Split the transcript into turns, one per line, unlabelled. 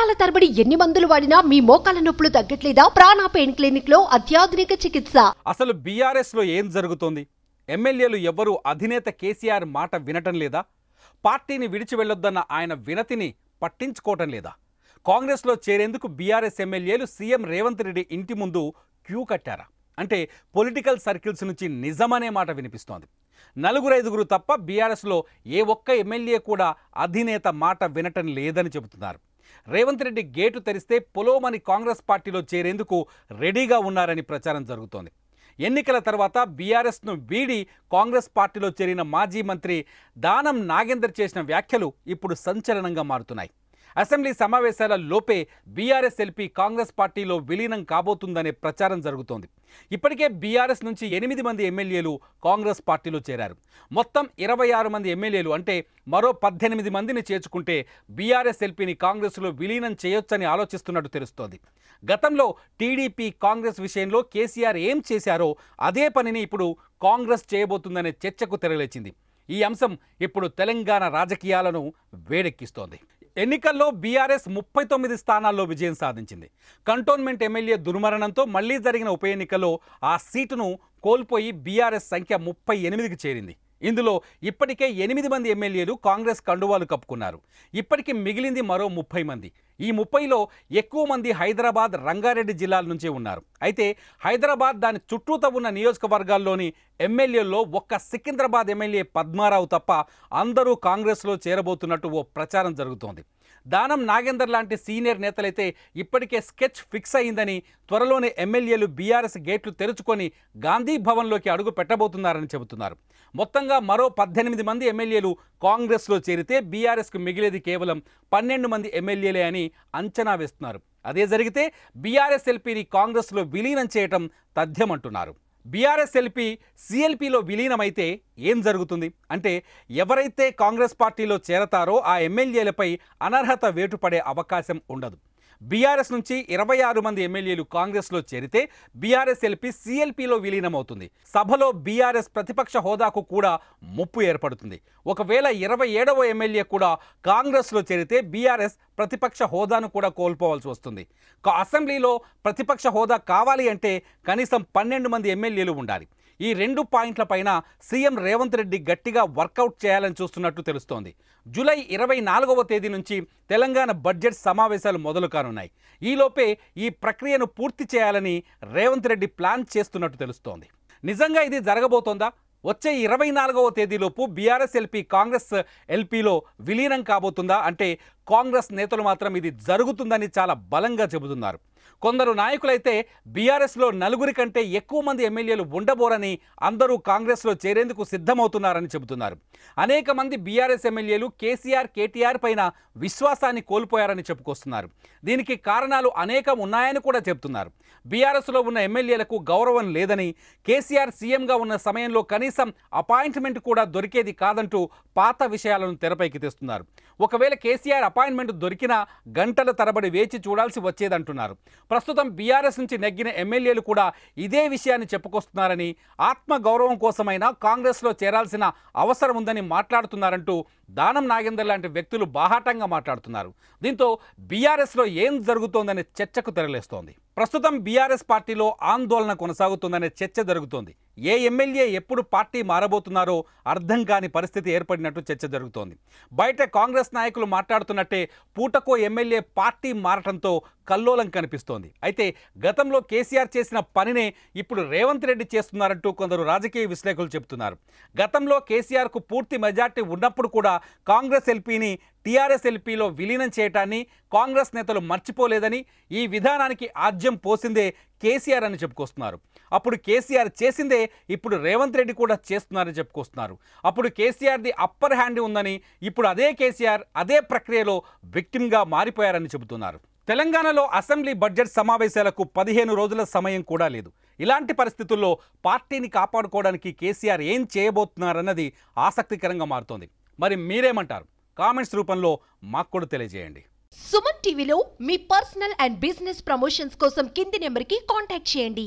సంవత్సరాల తరబడి ఎన్ని మందులు వాడినా మీ మోకాల నొప్పులు తగ్గట్లేదా? ప్రాణ పెయిన్ క్లినిక్ లో అత్యాధునిక చికిత్స.
అసలు బీఆర్ఎస్ లో ఏం జరుగుతోంది? ఎమ్మెల్యేలు ఎవరు అధినేత కేసీఆర్ మాట వినటం లేదా? పార్టీని విడిచి వెళ్ళొద్దన్న ఆయన వినతిని పట్టించుకోవటం లేదా? కాంగ్రెస్ లో చేరేందుకు బీఆర్ఎస్ ఎమ్మెల్యేలు సీఎం రేవంత్ రెడ్డి ఇంటి ముందు క్యూ కట్టారా? అంటే పొలిటికల్ సర్కిల్స్ నుంచి నిజమనే మాట వినిపిస్తోంది. నలుగురు ఐదుగురు తప్ప బీఆర్ఎస్లో ఏ ఒక్క ఎమ్మెల్యే కూడా అధినేత మాట వినటం లేదని చెబుతున్నారు. రేవంత్ రెడ్డి గేటు తెరిస్తే పొలోమని కాంగ్రెస్ పార్టీలో చేరేందుకు రెడీగా ఉన్నారని ప్రచారం జరుగుతోంది. ఎన్నికల తర్వాత బీఆర్ఎస్ను వీడి కాంగ్రెస్ పార్టీలో చేరిన మాజీ మంత్రి దానం నాగేందర్ చేసిన వ్యాఖ్యలు ఇప్పుడు సంచలనంగా మారుతున్నాయి. అసెంబ్లీ సమావేశాల లోపే బీఆర్ఎస్ ఎల్పీ కాంగ్రెస్ పార్టీలో విలీనం కాబోతుందనే ప్రచారం జరుగుతోంది. ఇప్పటికే బీఆర్ఎస్ నుంచి 8 మంది ఎమ్మెల్యేలు కాంగ్రెస్ పార్టీలో చేరారు. మొత్తం 26 మంది ఎమ్మెల్యేలు అంటే మరో 18 మందిని చేర్చుకుంటే బీఆర్ఎస్ ఎల్పీని కాంగ్రెస్లో విలీనం చేయొచ్చని ఆలోచిస్తున్నట్టు తెలుస్తోంది. గతంలో టీడీపీ కాంగ్రెస్ విషయంలో కేసీఆర్ ఏం చేశారో అదే పనిని ఇప్పుడు కాంగ్రెస్ చేయబోతుందనే చర్చకు తెరలేచింది. ఈ అంశం ఇప్పుడు తెలంగాణ రాజకీయాలను వేడెక్కిస్తోంది. ఎన్నికల్లో బీఆర్ఎస్ 39 స్థానాల్లో విజయం సాధించింది. కంటోన్మెంట్ ఎమ్మెల్యే దుర్మరణంతో మళ్లీ జరిగిన ఉప ఎన్నికల్లో ఆ సీటును కోల్పోయి బీఆర్ఎస్ సంఖ్య 38కి చేరింది. ఇందులో ఇప్పటికే 8 మంది ఎమ్మెల్యేలు కాంగ్రెస్ కండువాలు కప్పుకున్నారు. ఇప్పటికి మిగిలింది మరో 30 మంది. ఈ 30లో ఎక్కువ మంది హైదరాబాద్, రంగారెడ్డి జిల్లాల నుంచే ఉన్నారు. అయితే హైదరాబాద్ దాని చుట్టూతా ఉన్న నియోజకవర్గాల్లోని ఎమ్మెల్యేల్లో ఒక్క సికింద్రాబాద్ ఎమ్మెల్యే పద్మారావు తప్ప అందరూ కాంగ్రెస్లో చేరబోతున్నట్టు ఓ ప్రచారం జరుగుతోంది. దానం నాగేందర్ లాంటి సీనియర్ నేతలైతే ఇప్పటికే స్కెచ్ ఫిక్స్ అయిందని, త్వరలోనే ఎమ్మెల్యేలు బీఆర్ఎస్ గేట్లు తెరుచుకొని గాంధీ భవన్లోకి అడుగు పెట్టబోతున్నారని చెబుతున్నారు. మొత్తంగా మరో 18 మంది ఎమ్మెల్యేలు కాంగ్రెస్లో చేరితే బీఆర్ఎస్కు మిగిలేది కేవలం 12 మంది ఎమ్మెల్యేలే అని అంచనా వేస్తున్నారు. అదే జరిగితే బీఆర్ఎస్ ఎల్పీని కాంగ్రెస్లో విలీనం చేయటం తథ్యమంటున్నారు. బీఆర్ఎస్ ఎల్పీ సిఎల్పీలో విలీనమైతే ఏం జరుగుతుంది అంటే, ఎవరైతే కాంగ్రెస్ పార్టీలో చేరతారో ఆ ఎమ్మెల్యేలపై అనర్హత వేటు పడే అవకాశం ఉండదు. బీఆర్ఎస్ నుంచి 26 మంది ఎమ్మెల్యేలు కాంగ్రెస్లో చేరితే బీఆర్ఎస్ ఎల్పీ సిఎల్పీలో విలీనమవుతుంది. సభలో బీఆర్ఎస్ ప్రతిపక్ష హోదాకు కూడా ముప్పు ఏర్పడుతుంది. ఒకవేళ 27వ ఎమ్మెల్యే కూడా కాంగ్రెస్లో చేరితే బీఆర్ఎస్ ప్రతిపక్ష హోదాను కూడా కోల్పోవాల్సి వస్తుంది. అసెంబ్లీలో ప్రతిపక్ష హోదా కావాలి అంటే కనీసం 12 మంది ఎమ్మెల్యేలు ఉండాలి. ఈ 2 పాయింట్లపైన సీఎం రేవంత్ రెడ్డి గట్టిగా వర్కౌట్ చేయాలని చూస్తున్నట్టు తెలుస్తోంది. జూలై 24వ తేదీ నుంచి తెలంగాణ బడ్జెట్ సమావేశాలు మొదలు కానున్నాయి. ఈలోపే ఈ ప్రక్రియను పూర్తి చేయాలని రేవంత్ రెడ్డి ప్లాన్ చేస్తున్నట్టు తెలుస్తోంది. నిజంగా ఇది జరగబోతోందా? వచ్చే 24వ తేదీలోపు బీఆర్ఎస్ ఎల్పీ కాంగ్రెస్ ఎల్పీలో విలీనం కాబోతుందా అంటే, కాంగ్రెస్ నేతలు మాత్రం ఇది జరుగుతుందని చాలా బలంగా చెబుతున్నారు. కొందరు నాయకులైతే బీఆర్ఎస్లో 4 కంటే ఎక్కువ మంది ఎమ్మెల్యేలు ఉండబోరని, అందరూ కాంగ్రెస్లో చేరేందుకు సిద్ధమవుతున్నారని చెబుతున్నారు. అనేక మంది బీఆర్ఎస్ ఎమ్మెల్యేలు కేసీఆర్, కేటీఆర్ పైన విశ్వాసాన్ని కోల్పోయారని చెప్పుకొస్తున్నారు. దీనికి కారణాలు అనేకం ఉన్నాయని కూడా చెబుతున్నారు. బీఆర్ఎస్లో ఉన్న ఎమ్మెల్యేలకు గౌరవం లేదని, కేసీఆర్ సీఎంగా ఉన్న సమయంలో కనీసం అపాయింట్మెంట్ కూడా దొరికేది కాదంటూ పాత విషయాలను తెరపైకి తెస్తున్నారు. ఒకవేళ కేసీఆర్ అపాయింట్మెంట్ దొరికినా గంటల తరబడి వేచి చూడాల్సి వచ్చేదంటున్నారు. ప్రస్తుతం బీఆర్ఎస్ నుంచి నెగ్గిన ఎమ్మెల్యేలు కూడా ఇదే విషయాన్ని చెప్పుకొస్తున్నారని, ఆత్మ గౌరవం కోసమైనా కాంగ్రెస్లో చేరాల్సిన అవసరం ఉందని మాట్లాడుతున్నారంటూ దానం నాగేందర్ లాంటి వ్యక్తులు బాహాటంగా మాట్లాడుతున్నారు. దీంతో బీఆర్ఎస్లో ఏం జరుగుతోందనే చర్చకు తెరలేస్తోంది. ప్రస్తుతం బీఆర్ఎస్ పార్టీలో ఆందోళన కొనసాగుతుందనే చర్చ జరుగుతోంది. ఏ ఎమ్మెల్యే ఎప్పుడు పార్టీ మారబోతున్నారో అర్థం కాని పరిస్థితి ఏర్పడినట్టు చర్చ జరుగుతోంది. బయట కాంగ్రెస్ నాయకులు మాట్లాడుతున్నట్టే పూటకో ఎమ్మెల్యే పార్టీ మారటంతో కల్లోలం కనిపిస్తోంది. అయితే గతంలో కేసీఆర్ చేసిన పనినే ఇప్పుడు రేవంత్ రెడ్డి చేస్తున్నారంటూ కొందరు రాజకీయ విశ్లేషకులు చెబుతున్నారు. గతంలో కేసీఆర్కు పూర్తి మెజార్టీ ఉన్నప్పుడు కూడా కాంగ్రెస్ ఎల్పీని టీఆర్ఎస్ ఎల్పీలో విలీనం చేయటాన్ని కాంగ్రెస్ నేతలు మర్చిపోలేదని, ఈ విధానానికి ఆజ్యం పోసిందే కేసీఆర్ అని చెప్పుకొస్తున్నారు. అప్పుడు కేసీఆర్ చేసిందే ఇప్పుడు రేవంత్ రెడ్డి కూడా చేస్తున్నారని చెప్పుకొస్తున్నారు. అప్పుడు కేసీఆర్ది అప్పర్ హ్యాండ్ ఉందని, ఇప్పుడు అదే కేసీఆర్ అదే ప్రక్రియలో విక్టిమ్గా మారిపోయారని చెబుతున్నారు. తెలంగాణలో అసెంబ్లీ బడ్జెట్ సమావేశాలకు 15 రోజుల సమయం కూడా లేదు. ఇలాంటి పరిస్థితుల్లో పార్టీని కాపాడుకోవడానికి కేసీఆర్ ఏం చేయబోతున్నారన్నది ఆసక్తికరంగా మారుతోంది. మరి మీరేమంటారు? కామెంట్స్ రూపంలో మాకు కూడా తెలియజేయండి.
సుమన్ టీవీలో మీ పర్సనల్ అండ్ బిజినెస్ ప్రమోషన్స్ కోసం కింది నెంబర్కి కాంటాక్ట్ చేయండి.